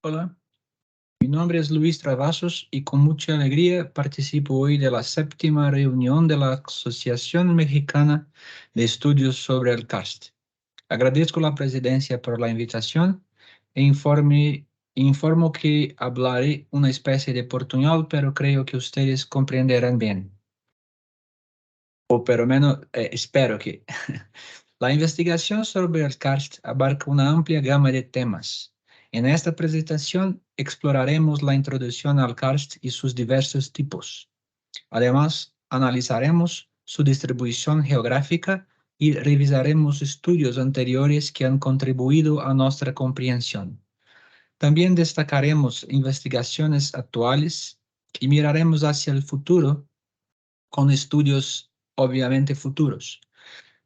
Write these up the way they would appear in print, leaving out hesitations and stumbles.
Hola, mi nombre es Luis Travasos y con mucha alegría participo hoy de la 7ª reunión de la Asociación Mexicana de Estudios sobre el Karst. Agradezco la presidencia por la invitación e informo que hablaré una especie de portuñol, pero creo que ustedes comprenderán bien. O por menos espero que. La investigación sobre el karst abarca una amplia gama de temas. En esta presentación exploraremos la introducción al karst y sus diversos tipos. Además, analizaremos su distribución geográfica y revisaremos estudios anteriores que han contribuido a nuestra comprensión. También destacaremos investigaciones actuales y miraremos hacia el futuro con estudios obviamente futuros.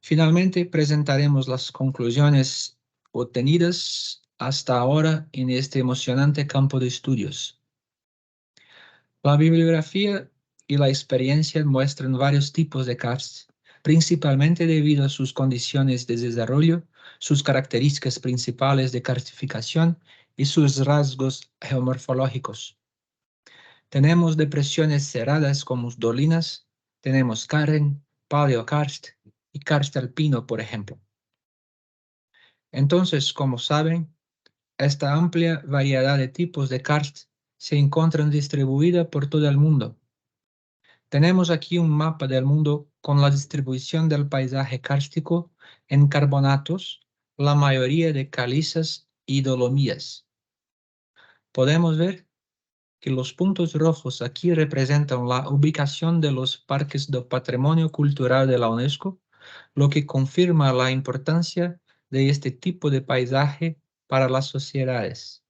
Finalmente, presentaremos las conclusiones obtenidas hasta ahora en este emocionante campo de estudios. La bibliografía y la experiencia muestran varios tipos de karst, principalmente debido a sus condiciones de desarrollo, sus características principales de karstificación y sus rasgos geomorfológicos. Tenemos depresiones cerradas como dolinas, tenemos carren, paleokarst y karst alpino, por ejemplo. Entonces, como saben, esta amplia variedad de tipos de karst se encuentran distribuida por todo el mundo. Tenemos aquí un mapa del mundo con la distribución del paisaje kárstico en carbonatos, la mayoría de calizas y dolomías. Podemos ver que los puntos rojos aquí representan la ubicación de los parques de patrimonio cultural de la UNESCO, lo que confirma la importancia de este tipo de paisaje para las sociedades.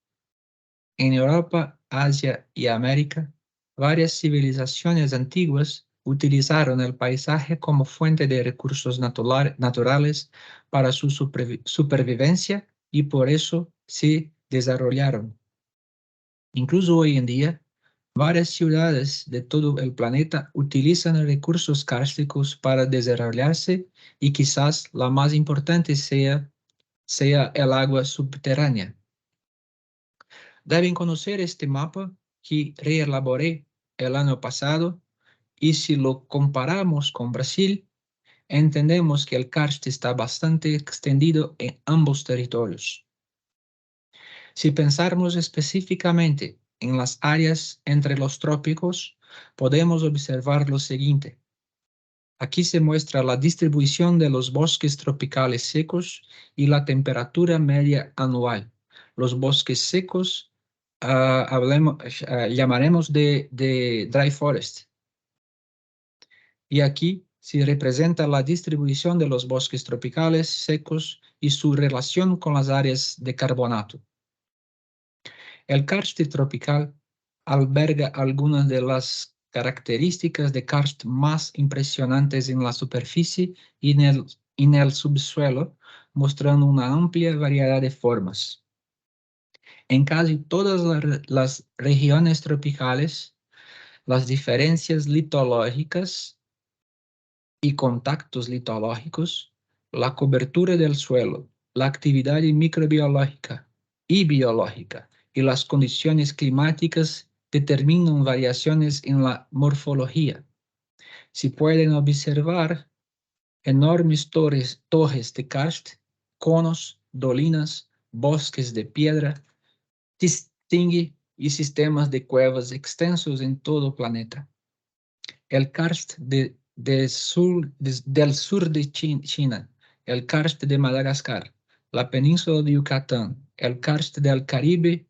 En Europa, Asia y América, varias civilizaciones antiguas utilizaron el paisaje como fuente de recursos naturales para su supervivencia y por eso se desarrollaron. Incluso hoy en día, varias ciudades de todo el planeta utilizan recursos kársticos para desarrollarse y quizás la más importante sea el agua subterránea. Deben conocer este mapa que reelaboré el año pasado y si lo comparamos con Brasil, entendemos que el karst está bastante extendido en ambos territorios. Si pensamos específicamente en las áreas entre los trópicos, podemos observar lo siguiente. Aquí se muestra la distribución de los bosques tropicales secos y la temperatura media anual. Los bosques secos llamaremos de dry forest. Y aquí se representa la distribución de los bosques tropicales secos y su relación con las áreas de carbonato. El karst tropical alberga algunas de las características de karst más impresionantes en la superficie y en el subsuelo, mostrando una amplia variedad de formas. En casi todas las regiones tropicales, las diferencias litológicas y contactos litológicos, la cobertura del suelo, la actividad microbiológica y biológica y las condiciones climáticas determinan variaciones en la morfología. Se pueden observar enormes torres de karst, conos, dolinas, bosques de piedra, tistingue y sistemas de cuevas extensos en todo el planeta. El karst del sur de China, el karst de Madagascar, la península de Yucatán, el karst del Caribe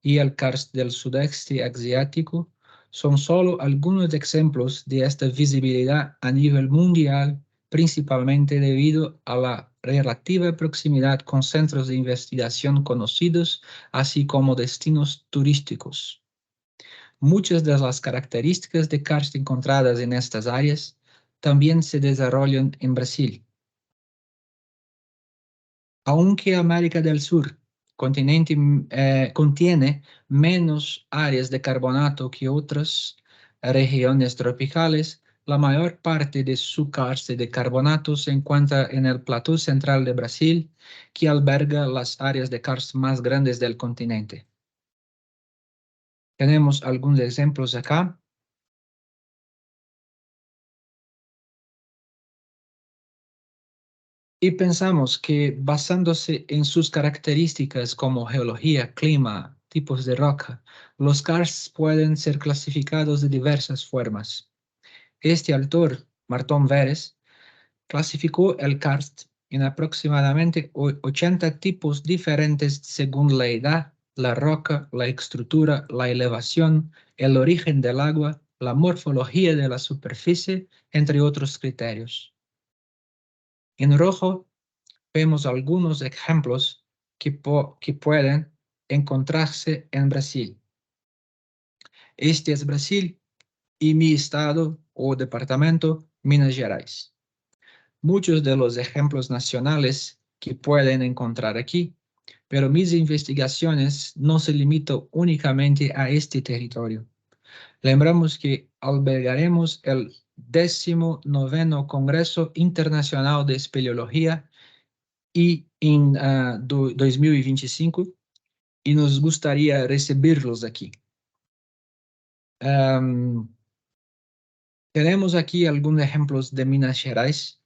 y el karst del sudeste asiático son solo algunos ejemplos de esta visibilidad a nivel mundial, principalmente debido a la relativa proximidad con centros de investigación conocidos, así como destinos turísticos. Muchas de las características de karst encontradas en estas áreas también se desarrollan en Brasil. Aunque América del Sur continente, contiene menos áreas de carbonato que otras regiones tropicales, la mayor parte de su karst de carbonato se encuentra en el plató central de Brasil, que alberga las áreas de karst más grandes del continente. Tenemos algunos ejemplos acá. Y pensamos que basándose en sus características como geología, clima, tipos de roca, los karsts pueden ser clasificados de diversas formas. Este autor, Martón Veres, clasificó el karst en aproximadamente 80 tipos diferentes según la edad, la roca, la estructura, la elevación, el origen del agua, la morfología de la superficie, entre otros criterios. En rojo vemos algunos ejemplos que pueden encontrarse en Brasil. Este es Brasil y mi estado o departamento, Minas Gerais. Muchos de los ejemplos nacionales que pueden encontrar aquí, pero mis investigaciones no se limitan únicamente a este territorio. Lembramos que albergaremos el 19º Congreso Internacional de Espeleología y en 2025 y nos gustaría recibirlos aquí. Tenemos aquí algunos ejemplos de Minas Gerais,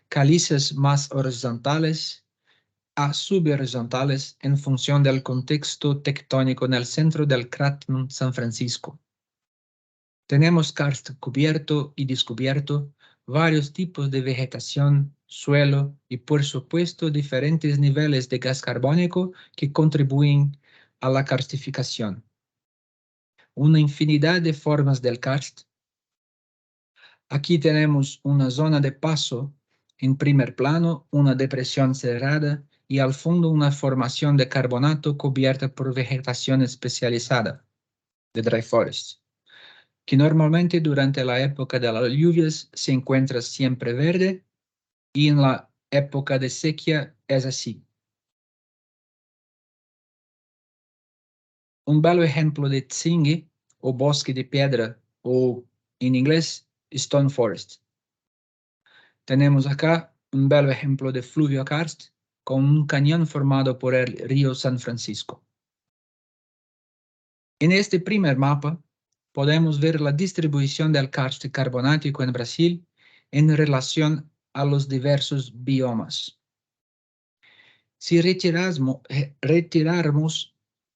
calizas más horizontales a subhorizontales en función del contexto tectónico en el centro del cráter San Francisco. Tenemos karst cubierto y descubierto, varios tipos de vegetación, suelo y, por supuesto, diferentes niveles de gas carbónico que contribuyen a la karstificación. Una infinidad de formas del karst. Aquí tenemos una zona de paso en primer plano, una depresión cerrada y al fondo una formación de carbonato cubierta por vegetación especializada, de dry forest, que normalmente durante la época de las lluvias se encuentra siempre verde y en la época de sequía es así. Un bello ejemplo de tsingy o bosque de piedra o en inglés stone forest. Tenemos acá un bello ejemplo de fluvio karst con un cañón formado por el río San Francisco. En este primer mapa podemos ver la distribución del karst carbonático en Brasil en relación a los diversos biomas. Si retirarmos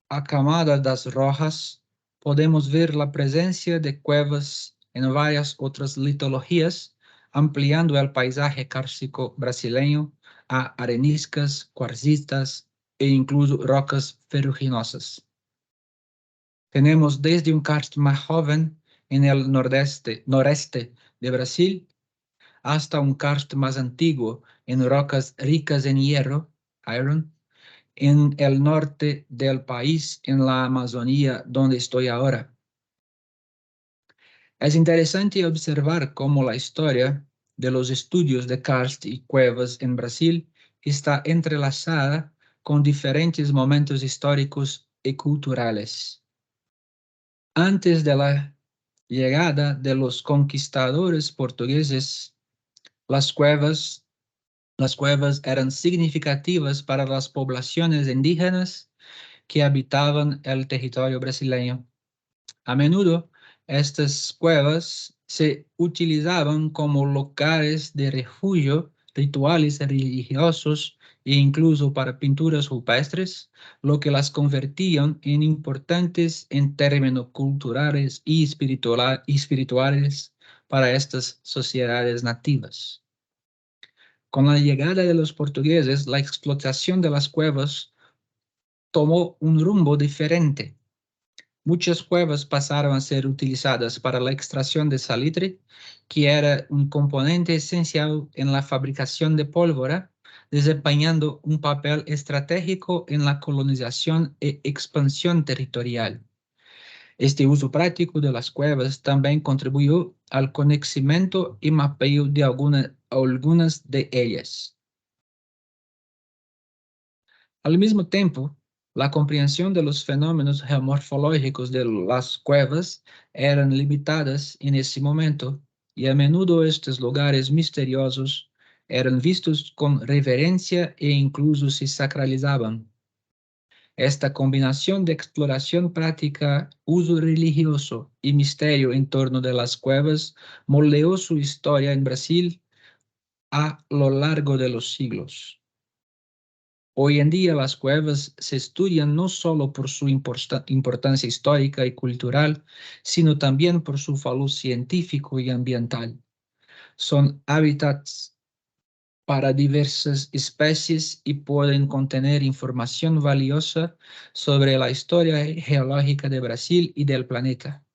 a camada das rojas, podemos ver la presencia de cuevas en varias otras litologías, ampliando el paisaje kárstico brasileño a areniscas, cuarcitas e incluso rocas ferruginosas. Tenemos desde un karst más joven en el noreste de Brasil hasta un karst más antiguo en rocas ricas en hierro, iron, en el norte del país, en la Amazonía, donde estoy ahora. Es interesante observar cómo la historia de los estudios de karst y cuevas en Brasil está entrelazada con diferentes momentos históricos y culturales. Antes de la llegada de los conquistadores portugueses, las cuevas eran significativas para las poblaciones indígenas que habitaban el territorio brasileño. A menudo, estas cuevas se utilizaban como lugares de refugio, rituales religiosos e incluso para pinturas rupestres, lo que las convertían en importantes en términos culturales y espirituales para estas sociedades nativas. Con la llegada de los portugueses, la explotación de las cuevas tomó un rumbo diferente. Muchas cuevas pasaron a ser utilizadas para la extracción de salitre, que era un componente esencial en la fabricación de pólvora, desempeñando un papel estratégico en la colonización e expansión territorial. Este uso práctico de las cuevas también contribuyó al conocimiento y mapeo de algunas de ellas. Al mismo tiempo, la comprensión de los fenómenos geomorfológicos de las cuevas eran limitadas en ese momento y a menudo estos lugares misteriosos eran vistos con reverencia e incluso se sacralizaban. Esta combinación de exploración práctica, uso religioso y misterio en torno de las cuevas moldeó su historia en Brasil a lo largo de los siglos. Hoy en día las cuevas se estudian no solo por su importancia histórica y cultural, sino también por su valor científico y ambiental. Son hábitats para diversas especies y pueden contener información valiosa sobre la historia geológica de Brasil y del planeta.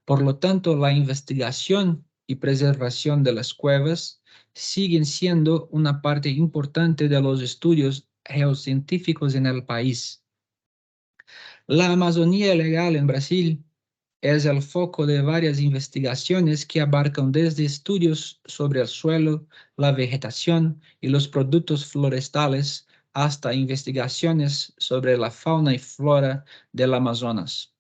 Por lo tanto, la investigación y preservación de las cuevas siguen siendo una parte importante de los estudios geocientíficos en el país. La Amazonía legal en Brasil es el foco de varias investigaciones que abarcan desde estudios sobre el suelo, la vegetación y los productos forestales hasta investigaciones sobre la fauna y flora del Amazonas.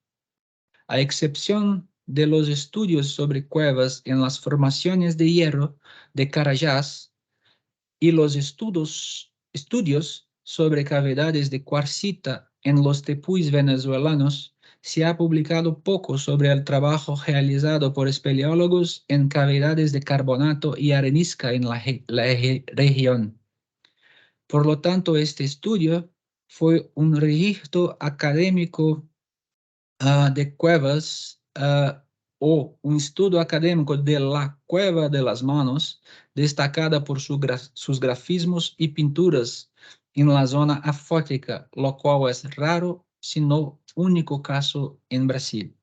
A excepción de los estudios sobre cuevas en las formaciones de hierro de Carajás y los estudios sobre cavidades de cuarcita en los tepuis venezolanos, se ha publicado poco sobre el trabajo realizado por espeleólogos en cavidades de carbonato y arenisca en la región. Por lo tanto, este estudio fue un registro académico de cuevas o un estudio académico de la Cueva de las Manos, destacada por sus grafismos y pinturas en la zona afótica, lo cual es raro, si no único caso en Brasil.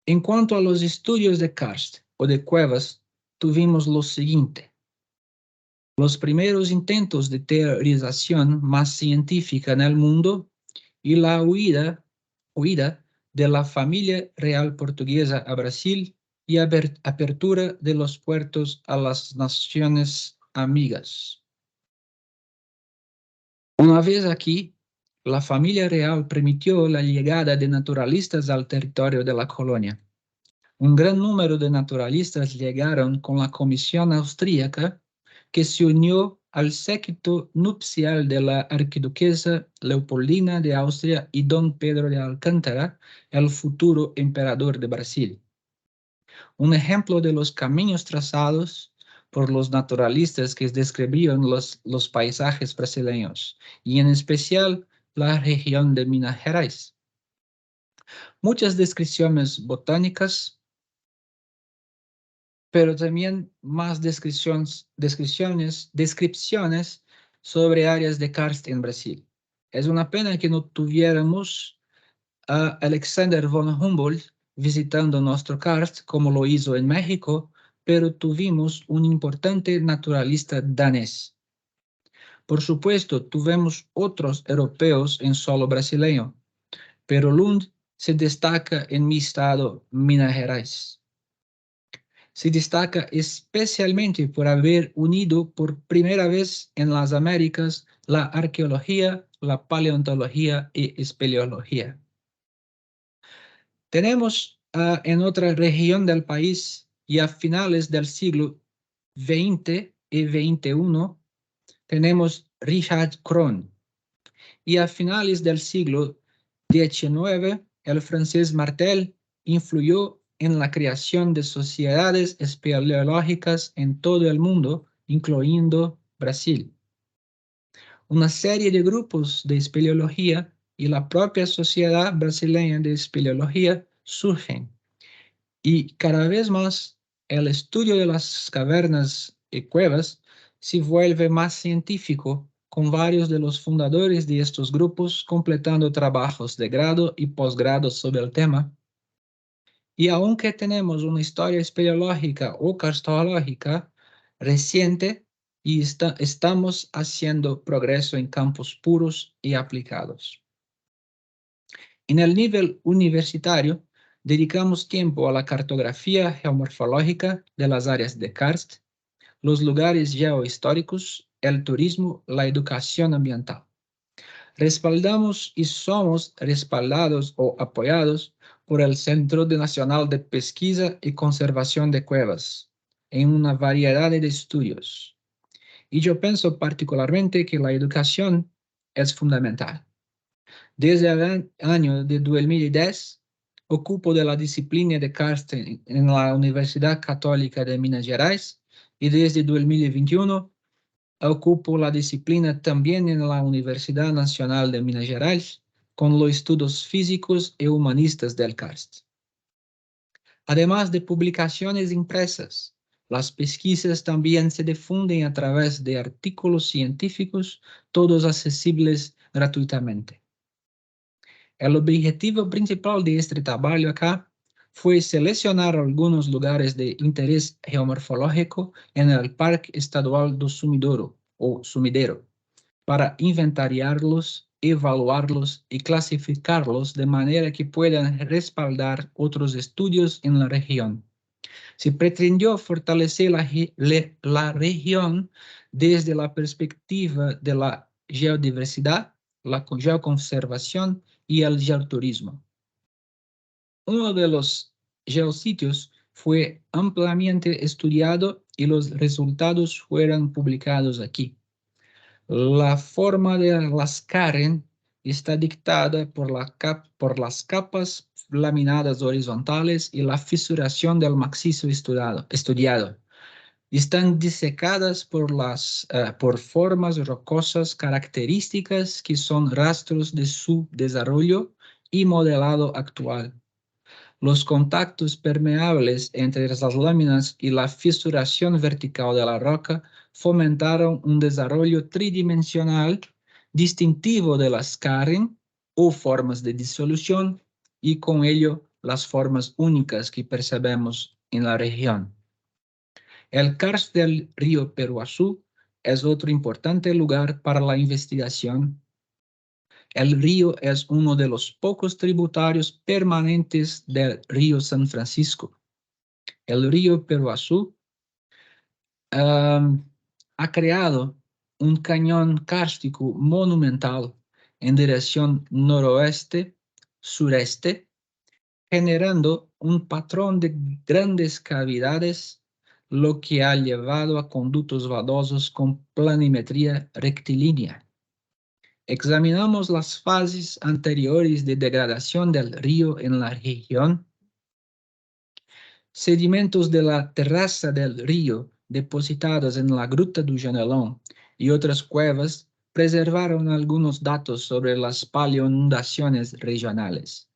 En cuanto a los estudios de karst o de cuevas, tuvimos lo siguiente. Los primeros intentos de teorización más científica en el mundo y la huida de la familia real portuguesa a Brasil y apertura de los puertos a las naciones amigas. Una vez aquí, la familia real permitió la llegada de naturalistas al territorio de la colonia. Un gran número de naturalistas llegaron con la comisión austríaca que se unió al séquito nupcial de la archiduquesa Leopoldina de Austria y don Pedro de Alcántara, el futuro emperador de Brasil. Un ejemplo de los caminos trazados por los naturalistas que describían los paisajes brasileños, y en especial la región de Minas Gerais. Muchas descripciones botánicas, pero también más descripciones sobre áreas de karst en Brasil. Es una pena que no tuviéramos a Alexander von Humboldt visitando nuestro karst como lo hizo en México, pero tuvimos un importante naturalista danés. Por supuesto, tuvimos otros europeos en suelo brasileño, pero Lund se destaca en mi estado, Minas Gerais. Se destaca especialmente por haber unido por primera vez en las Américas la arqueología, la paleontología y espeleología. Tenemos en otra región del país y a finales del siglo XX y XXI, tenemos Richard Cron. Y a finales del siglo XIX, el francés Martel influyó en la creación de sociedades espeleológicas en todo el mundo, incluyendo Brasil. Una serie de grupos de espeleología y la propia Sociedad Brasileña de Espeleología surgen. Y cada vez más el estudio de las cavernas y cuevas se vuelve más científico, con varios de los fundadores de estos grupos completando trabajos de grado y posgrado sobre el tema. Y aunque tenemos una historia espeleológica o karstológica reciente, y estamos haciendo progreso en campos puros y aplicados. En el nivel universitario, dedicamos tiempo a la cartografía geomorfológica de las áreas de karst, los lugares geohistóricos, el turismo, la educación ambiental. Respaldamos y somos respaldados o apoyados por el Centro Nacional de Pesquisa y Conservación de Cuevas en una variedad de estudios. Y yo pienso particularmente que la educación es fundamental. Desde el año de 2010, ocupo de la disciplina de karst en la Universidad Católica de Minas Gerais y desde 2021 ocupo la disciplina también en la Universidad Nacional de Minas Gerais con los estudios físicos y humanistas del karst. Además de publicaciones impresas, las pesquisas también se difunden a través de artículos científicos, todos accesibles gratuitamente. El objetivo principal de este trabajo acá fue seleccionar algunos lugares de interés geomorfológico en el Parque Estadual do Sumidero, o Sumidero, para inventariarlos, evaluarlos y clasificarlos de manera que puedan respaldar otros estudios en la región. Se pretendió fortalecer la región desde la perspectiva de la geodiversidad, la geoconservación y el geoturismo. Uno de los geositios fue ampliamente estudiado y los resultados fueron publicados aquí. La forma de las Karen está dictada por las capas laminadas horizontales y la fisuración del macizo estudiado. Están disecadas por formas rocosas características que son rastros de su desarrollo y modelado actual. Los contactos permeables entre las láminas y la fisuración vertical de la roca fomentaron un desarrollo tridimensional distintivo de las Karen o formas de disolución y con ello las formas únicas que percebemos en la región. El karst del río Peruazú es otro importante lugar para la investigación. El río es uno de los pocos tributarios permanentes del río San Francisco. El río Peruazú ha creado un cañón kárstico monumental en dirección noroeste-sureste, generando un patrón de grandes cavidades, lo que ha llevado a conductos vadosos con planimetría rectilínea. Examinamos las fases anteriores de degradación del río en la región. Sedimentos de la terraza del río depositados en la Gruta do Janelón y otras cuevas preservaron algunos datos sobre las paleoinundaciones regionales.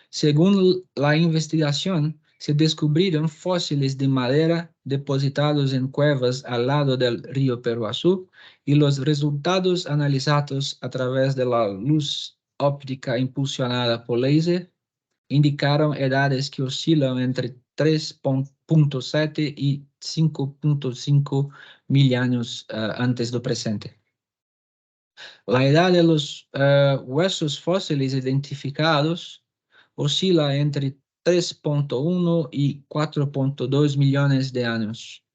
Según la investigación, se descubrieron fósiles de madera depositados en cuevas al lado del río Peruazú y los resultados analizados a través de la luz óptica impulsionada por láser indicaron edades que oscilan entre 3.7 y 5.5 mil años antes del presente. La edad de los huesos fósiles identificados oscila entre 3.1 y 4.2 millones de años.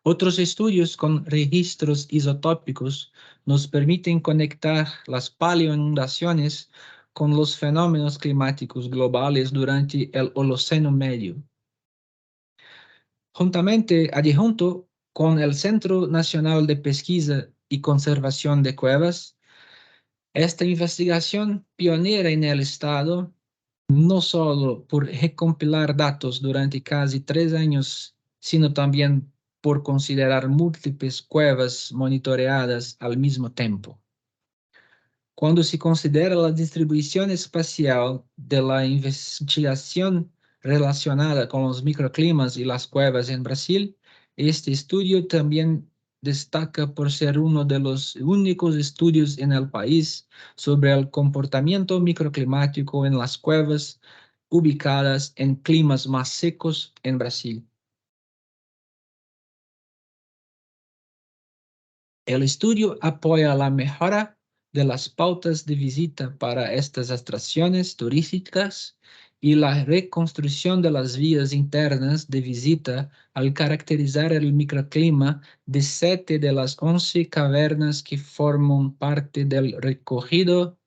Otros estudios con registros isotópicos nos permiten conectar las paleoinundaciones con los fenómenos climáticos globales durante el Holoceno Medio. Adjunto con el Centro Nacional de Pesquisa y Conservación de Cuevas, esta investigación pionera en el estado, no solo por recompilar datos durante casi 3 años, sino también por considerar múltiples cuevas monitoreadas al mismo tiempo. Cuando se considera la distribución espacial de la investigación relacionada con los microclimas y las cuevas en Brasil, este estudio también destaca por ser uno de los únicos estudios en el país sobre el comportamiento microclimático en las cuevas ubicadas en climas más secos en Brasil. El estudio apoya la mejora de las pautas de visita para estas atracciones turísticas y la reconstrucción de las vías internas de visita al caracterizar el microclima de 7 de las 11 cavernas que forman parte del recorrido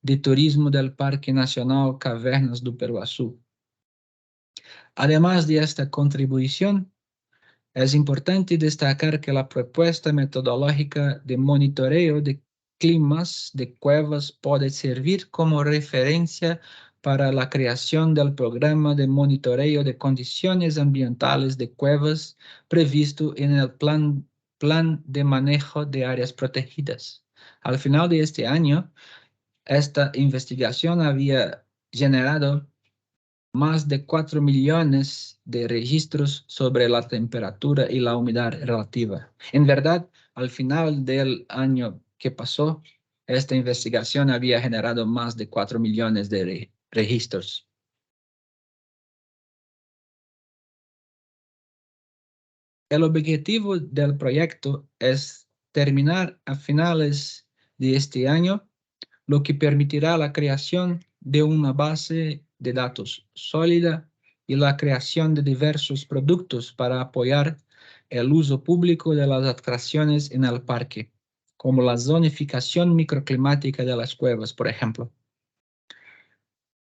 de turismo del Parque Nacional Cavernas do Peruazú. Además de esta contribución, Es importante destacar que la propuesta metodológica de monitoreo de climas de cuevas puede servir como referencia para la creación del programa de monitoreo de condiciones ambientales de cuevas previsto en el plan de manejo de áreas protegidas. Al final de este año, esta investigación había generado más de 4 millones de registros sobre la temperatura y la humedad relativa. En verdad, al final del año que pasó, esta investigación había generado más de 4 millones de registros. El objetivo del proyecto es terminar a finales de este año, lo que permitirá la creación de una base de datos sólida y la creación de diversos productos para apoyar el uso público de las atracciones en el parque, como la zonificación microclimática de las cuevas, por ejemplo.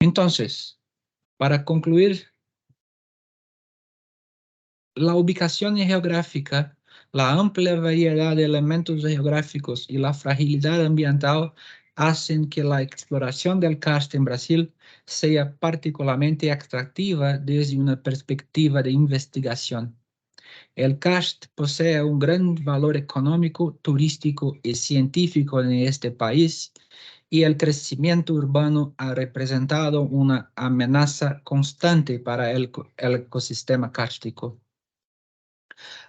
Entonces, para concluir, la ubicación geográfica, la amplia variedad de elementos geográficos y la fragilidad ambiental hacen que la exploración del karst en Brasil sea particularmente atractiva desde una perspectiva de investigación. El karst posee un gran valor económico, turístico y científico en este país, y el crecimiento urbano ha representado una amenaza constante para el ecosistema kárstico.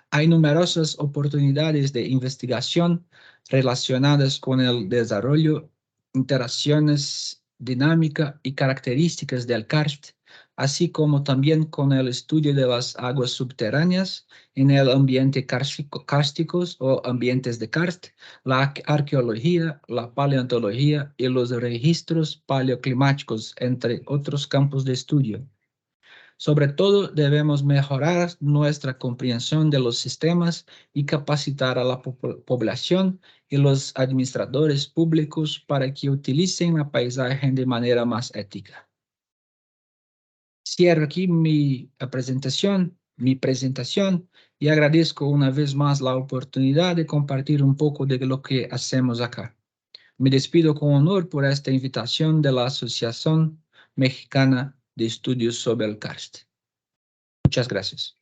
Hay numerosas oportunidades de investigación relacionadas con el desarrollo, interacciones, dinámica y características del karst, así como también con el estudio de las aguas subterráneas en el ambiente kársticos o ambientes de karst, la arqueología, la paleontología y los registros paleoclimáticos, entre otros campos de estudio. Sobre todo, debemos mejorar nuestra comprensión de los sistemas y capacitar a la población y los administradores públicos para que utilicen la paisaje de manera más ética. Cierro aquí mi presentación y agradezco una vez más la oportunidad de compartir un poco de lo que hacemos acá. Me despido con honor por esta invitación de la Asociación Mexicana de Estudios sobre el Karst. Muchas gracias.